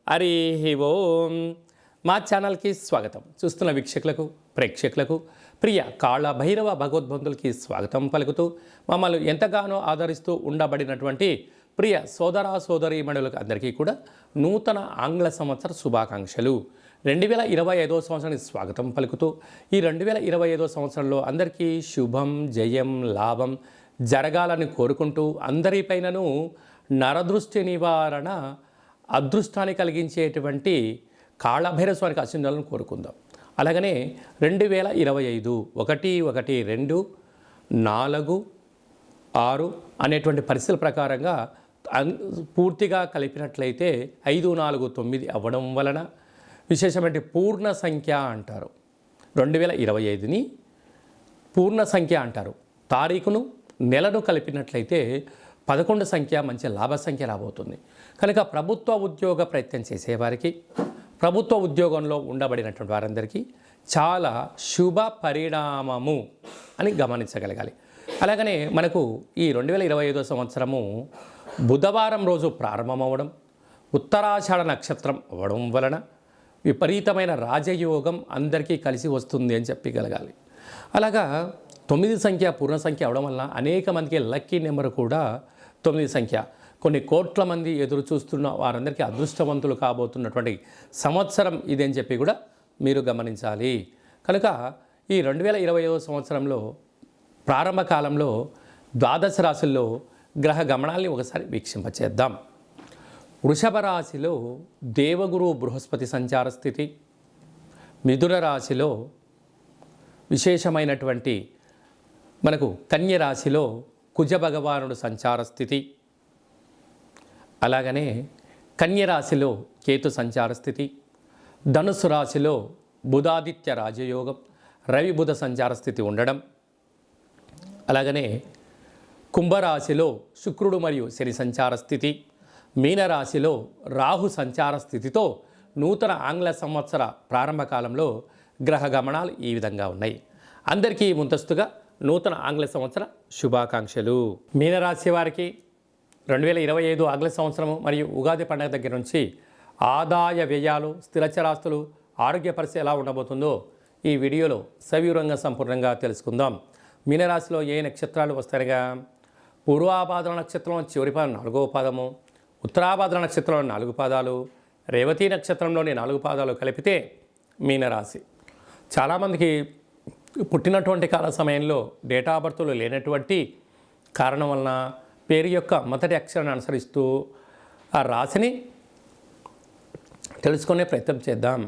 హరి ఓం. మా ఛానల్కి స్వాగతం. చూస్తున్న వీక్షకులకు ప్రేక్షకులకు ప్రియ కాళ భైరవ భగవద్బంధులకి స్వాగతం పలుకుతూ మమ్మల్ని ఎంతగానో ఆదరిస్తూ ఉండబడినటువంటి ప్రియ సోదర సోదరీమణులకు అందరికీ కూడా నూతన ఆంగ్ల సంవత్సర శుభాకాంక్షలు. 2025 సంవత్సరానికి స్వాగతం పలుకుతూ ఈ 2025 సంవత్సరంలో అందరికీ శుభం జయం లాభం జరగాలని కోరుకుంటూ అందరిపైనను నరదృష్టి నివారణ అదృష్టాన్ని కలిగించేటువంటి కాళభైరవ స్వామికి ఆశీర్వాదాలను కోరుకుందాం. అలాగనే 2025 1 1 2 4 6 అనేటువంటి పరిస్థితుల ప్రకారంగా పూర్తిగా కలిపినట్లయితే 5 4 9 అవ్వడం వలన విశేషమైన పూర్ణ సంఖ్య అంటారు. 2025ని పూర్ణ సంఖ్య అంటారు. తారీఖును నెలను కలిపినట్లయితే 11 సంఖ్య మంచి లాభ సంఖ్య రాబోతుంది. కనుక ప్రభుత్వ ఉద్యోగ ప్రయత్నం చేసేవారికి, ప్రభుత్వ ఉద్యోగంలో ఉండబడినటువంటి వారందరికీ చాలా శుభ పరిణామము అని గమనించగలగాలి. అలాగనే మనకు ఈ 2025 సంవత్సరము బుధవారం రోజు ప్రారంభమవడం, ఉత్తరాషాఢ నక్షత్రం అవ్వడం వలన విపరీతమైన రాజయోగం అందరికీ కలిసి వస్తుంది అని చెప్పగలగాలి. అలాగా 9 సంఖ్య పూర్ణ సంఖ్య అవడం వల్ల అనేక మందికి లక్కీ నెంబర్ కూడా 9 సంఖ్య. కొన్ని కోట్ల మంది ఎదురు చూస్తున్న వారందరికీ అదృష్టవంతులు కాబోతున్నటువంటి సంవత్సరం ఇది అని చెప్పి కూడా మీరు గమనించాలి. కనుక ఈ 2025 సంవత్సరంలో ప్రారంభ కాలంలో ద్వాదశ రాశుల్లో గ్రహ గమనాల్ని ఒకసారి వీక్షింపచేద్దాం. వృషభ రాశిలో దేవగురు బృహస్పతి సంచార స్థితి, మిథున రాశిలో విశేషమైనటువంటి మనకు కన్య రాశిలో కుజ భగవానుడు సంచార స్థితి, అలాగనే కన్య రాశిలో కేతు సంచార స్థితి, ధనుసు రాశిలో బుధాదిత్య రాజయోగం రవి బుధ సంచార స్థితి ఉండడం, అలాగనే కుంభరాశిలో శుక్రుడు మరియు శని సంచార స్థితి, మీనరాశిలో రాహు సంచార స్థితితో నూతన ఆంగ్ల సంవత్సర ప్రారంభ కాలంలో గ్రహ గమనాలు ఈ విధంగా ఉన్నాయి. అందరికీ ముందస్తుగా నూతన ఆంగ్ల సంవత్సర శుభాకాంక్షలు. మీనరాశి వారికి 2025 ఆంగ్ల సంవత్సరము మరియు ఉగాది పండుగ దగ్గర నుంచి ఆదాయ వ్యయాలు, స్థిరచరాస్తులు, ఆరోగ్య పరిస్థితి ఎలా ఉండబోతుందో ఈ వీడియోలో సవివరంగా సంపూర్ణంగా తెలుసుకుందాం. మీనరాశిలో ఏ నక్షత్రాలు వస్తాయిగా, పూర్వాభాద్ర నక్షత్రం చివరి పాదం 4వ పాదము, ఉత్తరాభాద్ర నక్షత్రంలో 4 పాదాలు, రేవతి నక్షత్రంలోని 4 పాదాలు కలిపితే మీనరాశి. చాలామందికి పుట్టినటువంటి కాల సమయంలో డేటా ఆఫ్ బర్త్లు లేనటువంటి కారణం వలన పేరు యొక్క మొదటి అక్షరాన్ని అనుసరిస్తూ ఆ రాశిని తెలుసుకునే ప్రయత్నం చేద్దాం.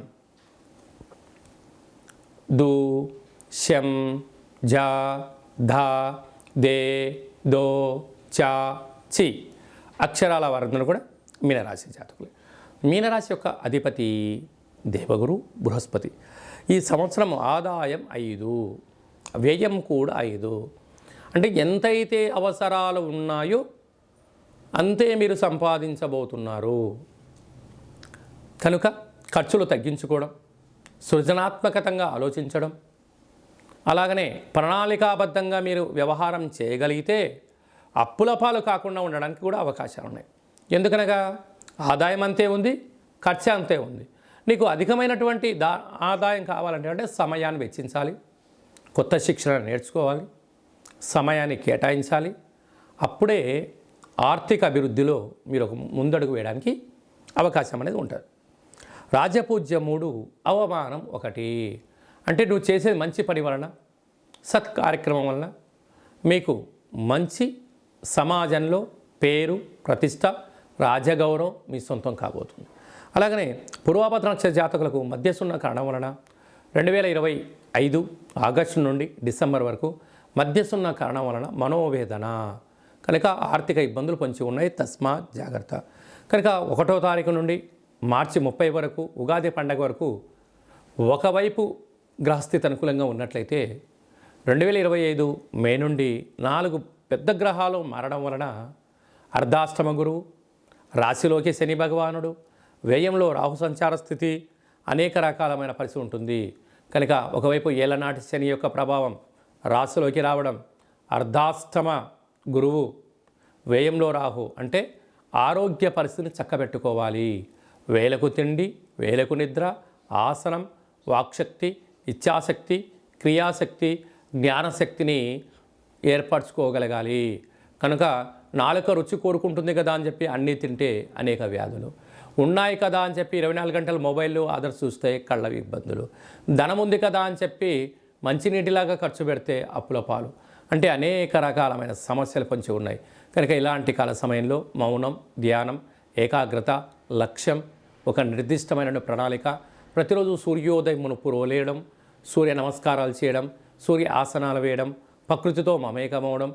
దు, శం, జ, ధ, దే, దో, చ, చి అక్షరాల వారందరూ కూడా మీనరాశి జాతకులు. మీనరాశి యొక్క అధిపతి దేవగురు బృహస్పతి. ఈ సంవత్సరం ఆదాయం 5, వ్యయం కూడా 5. అంటే ఎంతైతే అవసరాలు ఉన్నాయో అంతే మీరు సంపాదించబోతున్నారు. కనుక ఖర్చులు తగ్గించుకోవడం, సృజనాత్మకంగా ఆలోచించడం, అలాగనే ప్రణాళికాబద్ధంగా మీరు వ్యవహారం చేయగలిగితే అప్పుల పాలు కాకుండా ఉండడానికి కూడా అవకాశాలు ఉన్నాయి. ఎందుకనగా ఆదాయం అంతే ఉంది, ఖర్చు అంతే ఉంది. నీకు అధికమైనటువంటి ఆదాయం కావాలంటే అంటే సమయాన్ని వెచ్చించాలి, కొత్త శిక్షణ నేర్చుకోవాలి, సమయాన్ని కేటాయించాలి. అప్పుడే ఆర్థిక అభివృద్ధిలో మీరు ఒక ముందడుగు వేయడానికి అవకాశం అనేది ఉంటుంది. రాజపూజ్యం 3, అవమానం 1. అంటే నువ్వు చేసేది మంచి పని వలన, సత్కార్యక్రమం వలన మీకు మంచి సమాజంలో పేరు, ప్రతిష్ట, రాజగౌరవం మీ సొంతం కాబోతుంది. అలాగనే పూర్వాభద్ర నక్షత్ర జాతకులకు మధ్యసున్న కారణం వలన 2025 ఆగస్టు నుండి డిసెంబర్ వరకు మధ్యసున్న కారణం వలన మనోవేదన, కనుక ఆర్థిక ఇబ్బందులు పొంచి ఉన్నాయి. తస్మాత్ జాగ్రత్త. కనుక 1వ తారీఖు నుండి మార్చి 30 వరకు ఉగాది పండగ వరకు ఒకవైపు గ్రహస్థితి అనుకూలంగా ఉన్నట్లయితే 2025 మే నుండి 4 పెద్ద గ్రహాలు మారడం వలన అర్ధాష్టమ గురువు, రాశిలోకి శని భగవానుడు, వ్యయంలో రాహు సంచార స్థితి, అనేక రకాలమైన పరిస్థితి ఉంటుంది. కనుక ఒకవైపు ఏళ్ళనాటి శని యొక్క ప్రభావం రాశిలోకి రావడం, అర్ధాష్టమ గురువు, వ్యయంలో రాహు అంటే ఆరోగ్య పరిస్థితిని చక్కబెట్టుకోవాలి. వేలకు తిండి, వేలకు నిద్ర, ఆసనం, వాక్శక్తి, ఇచ్ఛాశక్తి, క్రియాశక్తి, జ్ఞానశక్తిని ఏర్పరచుకోగలగాలి. కనుక నాలుక రుచి కోరుకుంటుంది కదా అని చెప్పి అన్నీ తింటే అనేక వ్యాధులు ఉన్నాయి కదా అని చెప్పి 24 గంటలు మొబైల్లో అదర్స్ చూస్తే కళ్ళ ఇబ్బందులు, ధనం ఉంది కదా అని చెప్పి మంచినీటిలాగా ఖర్చు పెడితే అప్పుల పాలు, అంటే అనేక రకాలమైన సమస్యలు కొంచెం ఉన్నాయి. కనుక ఇలాంటి కాల సమయంలో మౌనం, ధ్యానం, ఏకాగ్రత, లక్ష్యం, ఒక నిర్దిష్టమైన ప్రణాళిక, ప్రతిరోజు సూర్యోదయం మునుపు రోలేయడం, సూర్య నమస్కారాలు చేయడం, సూర్య ఆసనాలు వేయడం, ప్రకృతితో మమేకమవడం,